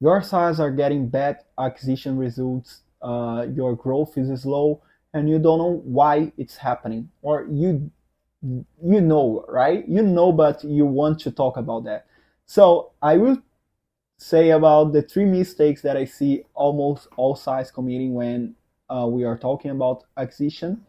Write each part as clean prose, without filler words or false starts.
Your SaaS are getting bad acquisition results, your growth is slow, and you don't know why it's happening, or you know, right? You know, but you want to talk about that. So I will say about the three mistakes that I see almost all sites committing when we are talking about acquisition.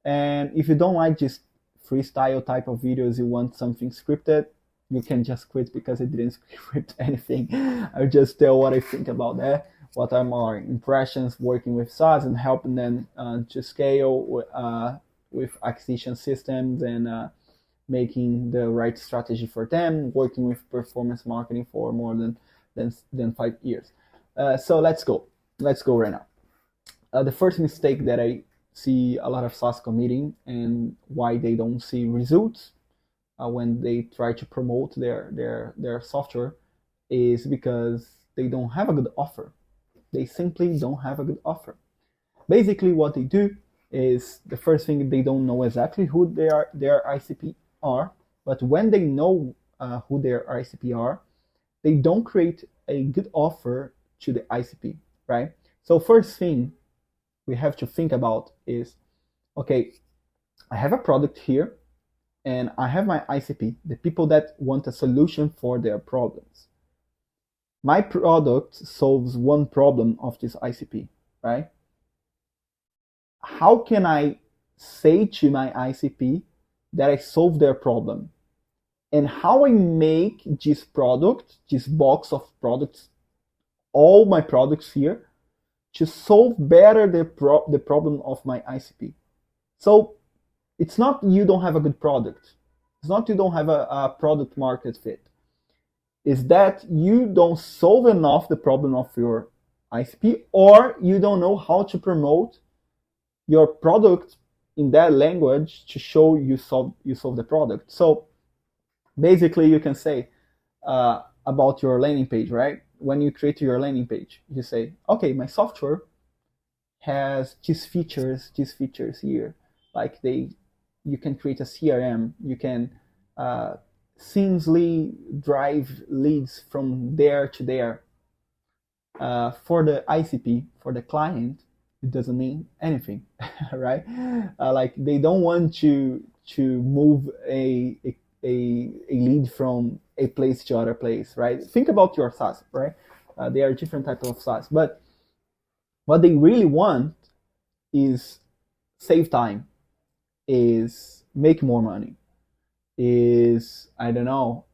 And if you don't like just freestyle type of videos, you want something scripted, you can just quit because it didn't script anything. I'll just tell what I think about that, what are my impressions working with SaaS and helping them to scale with acquisition systems and making the right strategy for them, working with performance marketing for more than 5 years. So let's go. Let's go right now. The first mistake that I see a lot of SaaS committing and why they don't see results when they try to promote their software is because they don't have a good offer. They simply don't have a good offer. Basically, what they do is the first thing, they don't know exactly who their ICP are, but when they know who their ICP are, they don't create a good offer to the ICP, right? So first thing we have to think about is, okay, I have a product here and I have my ICP, the people that want a solution for their problems. My product solves one problem of this ICP, right? How can I say to my ICP that I solve their problem? And how I make this product, this box of products, all my products here, to solve better the problem of my ICP. So it's not you don't have a good product. It's not you don't have a product market fit. Is that you don't solve enough the problem of your ICP, or you don't know how to promote your product in that language to show you solve the product. So basically, you can say about your landing page, right? When you create your landing page, you say, okay, my software has these features here. Like you can create a CRM, you can uh, seamlessly drive leads from there to there. For the ICP, for the client, it doesn't mean anything, right? Like they don't want to move a lead from a place to other place, right? Think about your SaaS, right? There are different types of SaaS, but what they really want is save time, is make more money, is I don't know,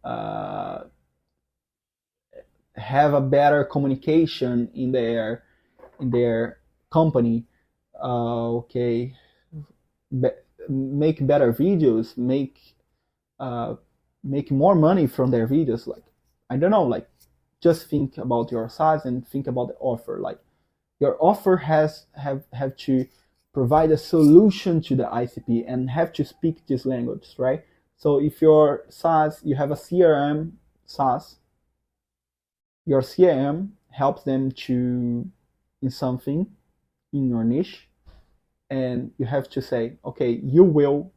have a better communication in their company. Okay, be, make better videos, uh, make more money from their videos. Like I don't know, like just think about your size and think about the offer. Like your offer have to provide a solution to the ICP and have to speak this language, right? So if your SaaS, you have a CRM SaaS, your CRM helps them to in something in your niche, and you have to say, okay, you will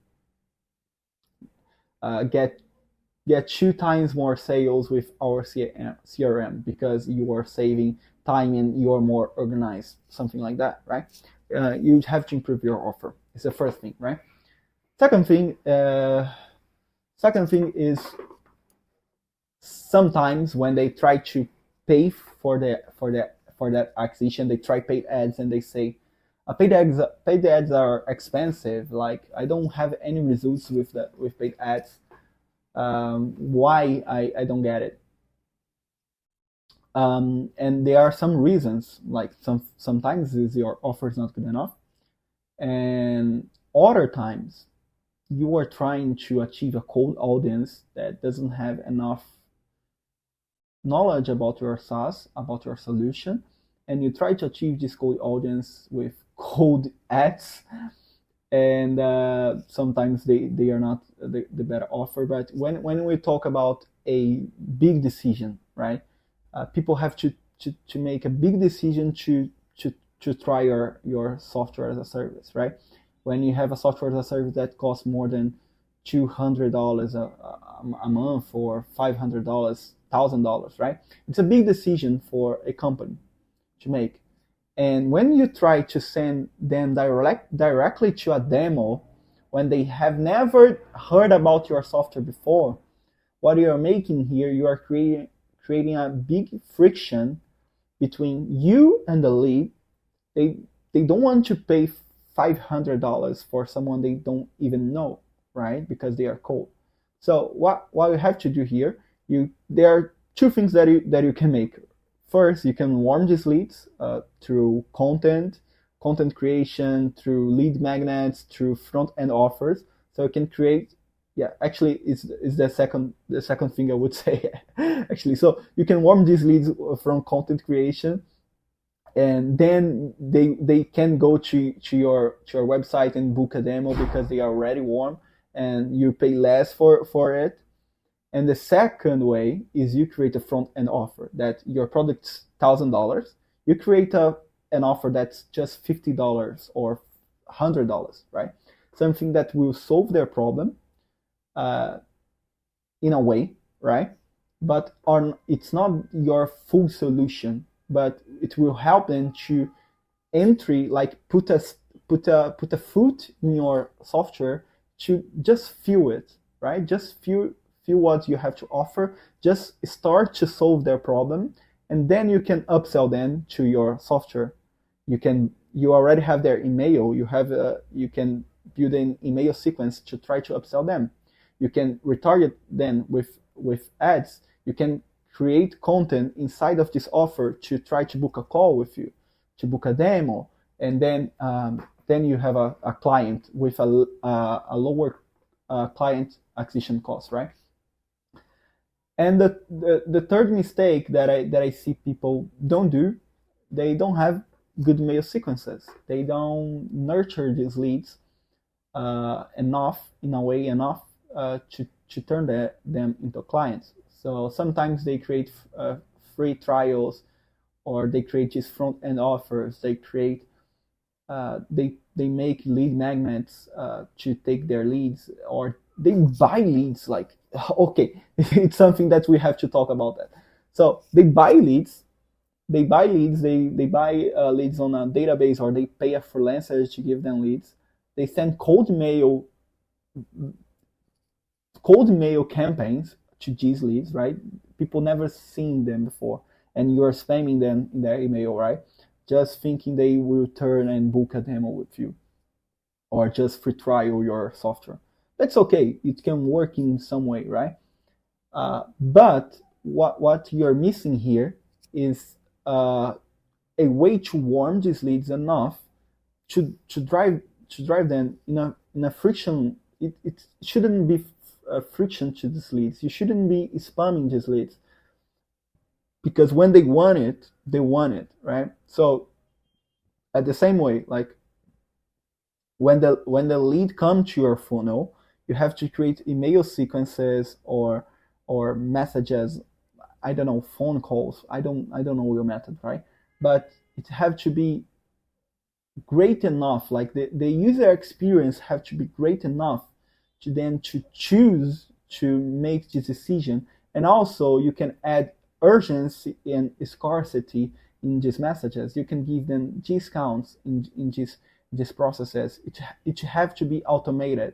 get 2 times more sales with our CRM because you are saving time and you are more organized, something like that, right? You have to improve your offer. It's the first thing, right? Second thing, second thing is sometimes when they try to pay for that acquisition, they try paid ads and they say, paid ads are expensive. Like I don't have any results with paid ads. Why I don't get it? And there are some reasons. Like sometimes is your offer is not good enough, and other times you are trying to achieve a cold audience that doesn't have enough knowledge about your SaaS, about your solution, and you try to achieve this cold audience with cold ads, and sometimes they are not the better offer. But when we talk about a big decision, right? People have to make a big decision to try your software as a service, right? When you have a software as a service that costs more than $200 a month or $500 $100,000, right? It's a big decision for a company to make. And when you try to send them directly to a demo, when they have never heard about your software before, what you are making here, you are creating a big friction between you and the lead. They they don't want to pay $500 for someone they don't even know, right? Because they are cold. So what you have to do here, there are two things that you can make. First, you can warm these leads through content creation, through lead magnets, through front end offers. So you can create, yeah, actually it's the second thing I would say. Actually, so you can warm these leads from content creation, and then they can go to your website and book a demo because they are already warm, and you pay less for it. And the second way is you create a front end offer that your product's $1,000. You create an offer that's just $50 or $100, right? Something that will solve their problem uh, in a way, right? But it's not your full solution, but it will help them to entry, like put a foot in your software to just feel it, right? Just feel what you have to offer. Just start to solve their problem, and then you can upsell them to your software. You already have their email. You can build an email sequence to try to upsell them. You can retarget them with ads. You can create content inside of this offer to try to book a call with you, to book a demo, and then you have a client with a lower client acquisition cost, right? And the third mistake that I see people don't do, they don't have good mail sequences. They don't nurture these leads enough to turn them into clients. So sometimes they create free trials, or they create these front end offers. They make lead magnets to take their leads, or they buy leads. Like, okay, it's something that we have to talk about that. So they buy leads. They buy leads on a database, or they pay a freelancer to give them leads. They send cold mail campaigns to these leads, right? People never seen them before, and you're spamming them in their email, right? Just thinking they will turn and book a demo with you, or just free trial your software. That's okay. It can work in some way, right? But what you're missing here is a way to warm these leads enough to drive them in a friction. It shouldn't be a friction to these leads. You shouldn't be spamming these leads, because when they want it, right? So at the same way, like when the lead comes to your funnel, you have to create email sequences or messages. I don't know, phone calls. I don't know your method, right? But it have to be great enough. Like the user experience have to be great enough to then to choose to make this decision. And also you can add urgency and scarcity in these messages. You can give them discounts in these processes. It have to be automated,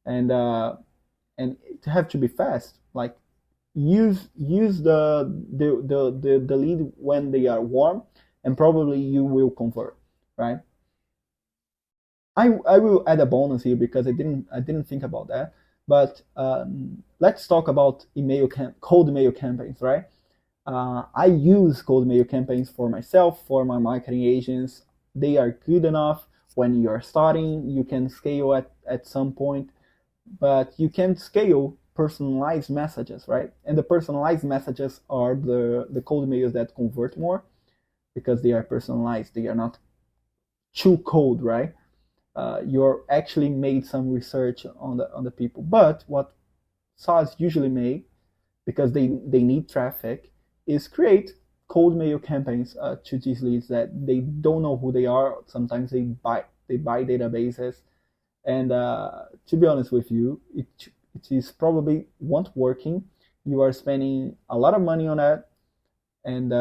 and it have to be fast. Like use the lead when they are warm, and probably you will convert, right? I will add a bonus here because I didn't think about that. But let's talk about cold mail campaigns, right? I use cold mail campaigns for myself, for my marketing agents. They are good enough. When you're starting, you can scale at some point, but you can scale personalized messages, right? And the personalized messages are the cold mails that convert more, because they are personalized. They are not too cold, right? You're actually made some research on the people. But what SaaS usually make, because they need traffic, is create cold mail campaigns to these leads that they don't know who they are. Sometimes they buy databases, and to be honest with you, it is probably won't working you are spending a lot of money on that, and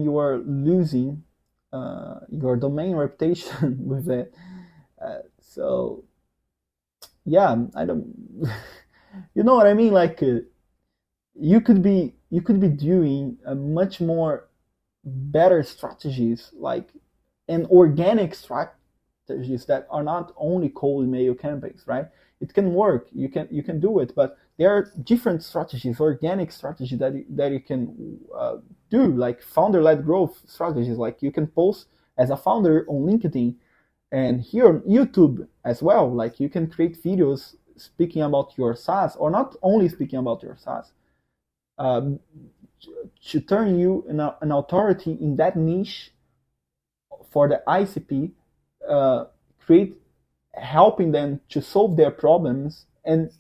you are losing your domain reputation with it. So yeah, I don't. You know what I mean? Like you could be doing a much more better strategies, like and organic strategies that are not only cold email campaigns, right? It can work. You can do it, but there are different strategies, organic strategies that you can do, like founder-led growth strategies. Like you can post as a founder on LinkedIn and here on YouTube as well. Like you can create videos speaking about your SaaS, or not only speaking about your SaaS, um, to turn you an authority in that niche for the ICP, uh, create helping them to solve their problems and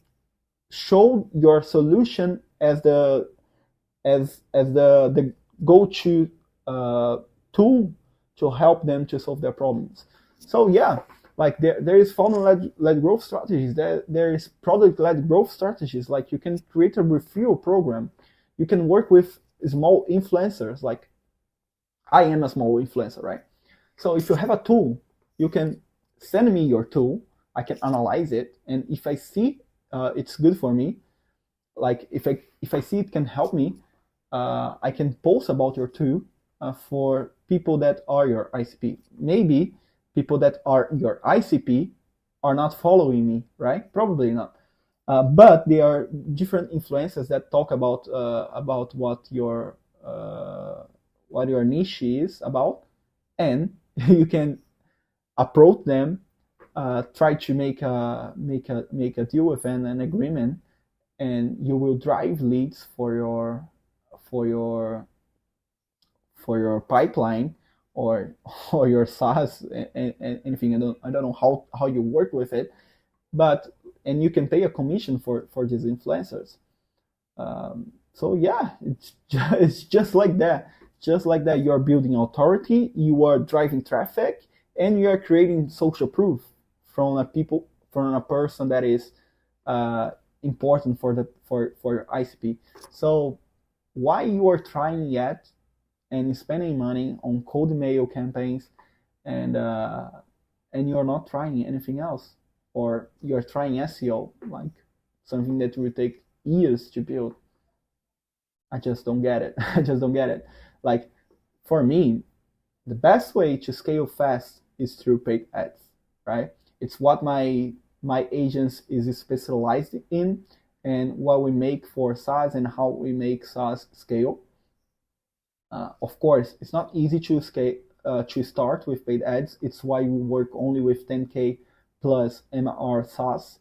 show your solution as the go-to tool to help them to solve their problems. So yeah, like there is funnel-led growth strategies. There is product-led growth strategies. Like you can create a referral program. You can work with small influencers. Like I am a small influencer, right? So if you have a tool, you can send me your tool. I can analyze it, and if I see it's good for me, like if I see it can help me, I can post about your tool for people that are your ICP. Maybe people that are your ICP are not following me, right? Probably not. But there are different influencers that talk about what your niche is about, and you can approach them, try to make a deal with an agreement, and you will drive leads for your for your pipeline, or or your SaaS, and anything. I don't know how you work with it, but and you can pay a commission for these influencers. So yeah, it's just like that. Just like that, you are building authority, you are driving traffic, and you are creating social proof from a person that is uh, important for your ICP. So why you are trying yet and spending money on cold mail campaigns, and you're not trying anything else, or you're trying SEO, like something that will take years to build? I just don't get it. I just don't get it. Like for me, the best way to scale fast is through paid ads, right? It's what my agents is specialized in, and what we make for SaaS and how we make SaaS scale. Of course, it's not easy to scale to start with paid ads. It's why we work only with 10K plus MR SaaS.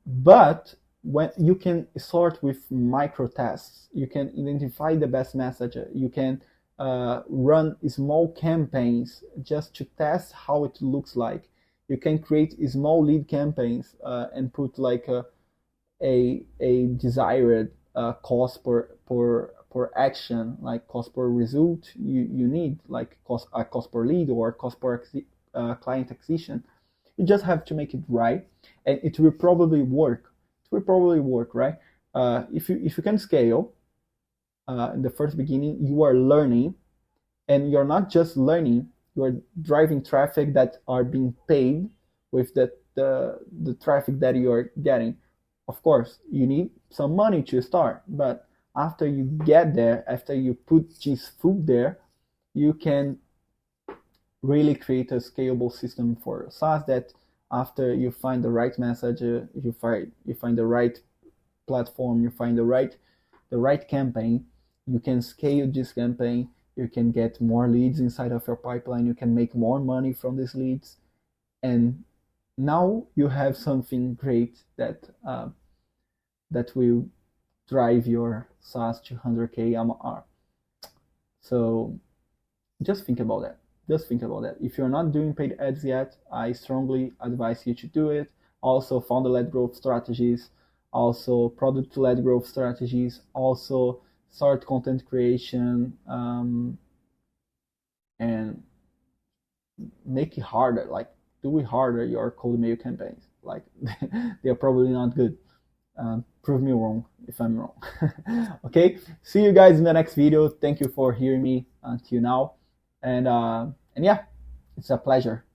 But when you can start with micro tests, you can identify the best message. You can run small campaigns just to test how it looks like. You can create small lead campaigns and put like a desired cost per action, like cost per result you need, like cost per lead or cost per client acquisition. You just have to make it right, and it will probably work. It will probably work, right? If you can scale in the first beginning, you are learning, and you're not just learning, you are driving traffic that are being paid with the traffic that you are getting. Of course, you need some money to start, but after you get there, after you put this food there, you can really create a scalable system for SaaS that after you find the right message, you find the right platform, you find the right campaign, you can scale this campaign, you can get more leads inside of your pipeline, you can make more money from these leads, and now you have something great that will drive your SaaS to 100K MR. So just think about that. Just think about that. If you're not doing paid ads yet, I strongly advise you to do it. Also, founder-led growth strategies, also product-led growth strategies, also start content creation, and make it harder. Like do it harder your cold mail campaigns. like they are probably not good. Prove me wrong if I'm wrong. Okay, see you guys in the next video. Thank you for hearing me until now, and yeah, it's a pleasure.